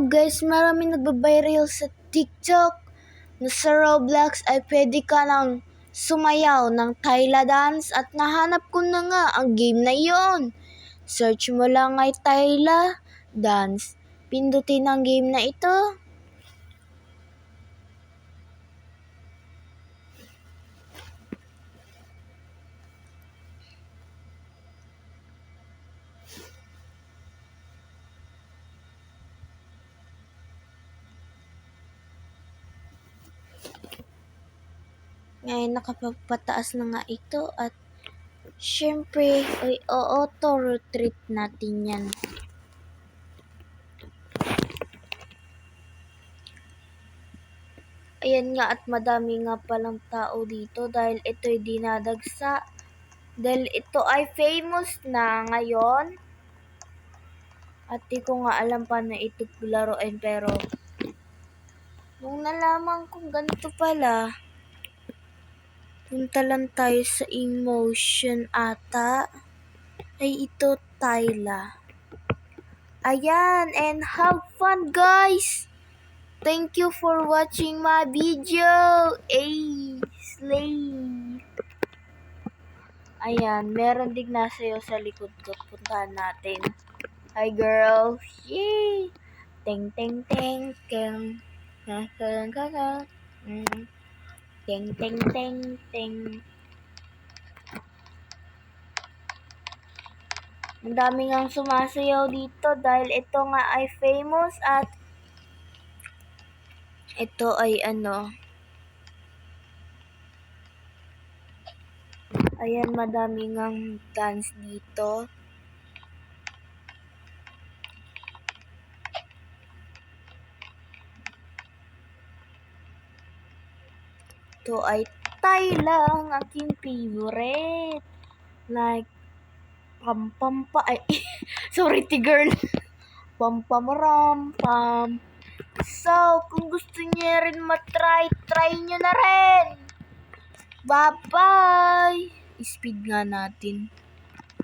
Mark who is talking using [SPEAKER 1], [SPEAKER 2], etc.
[SPEAKER 1] Guys, maraming nagbabiral sa TikTok na sa Roblox ay pwede ka nang sumayaw ng Tyla dance at nahanap ko na nga ang game na yon. Search mo lang ay Tyla dance. Pindutin ang game na ito. Ngayon nakapagpataas na nga ito at syempre ay auto-retreat natin yan. Ayan nga at madami nga palang tao dito dahil ito'y dinadagsa. Dahil ito ay famous na ngayon. At di ko nga alam paano ito laruin pero nung nalaman kong ganito pala, punta lang tayo sa emotion ata. Ay ito Tyla. Ayan, and have fun guys! Thank you for watching my video. Slay! Ayan, meron din nasayaw sa likod ko. Puntahan natin. Hi girl! Yay! Ting ting ting ting. Ting ting ting ting. Ang dami ngang sumasayaw dito dahil ito nga ay famous at ito ay ayan, madami ngang dance dito. Ito ay Tyla, ang aking favorite. Like, pam ay, sorry girl. Pam pam. So, kung gusto niyo rin try nyo na rin. Bye-bye! Speed nga natin.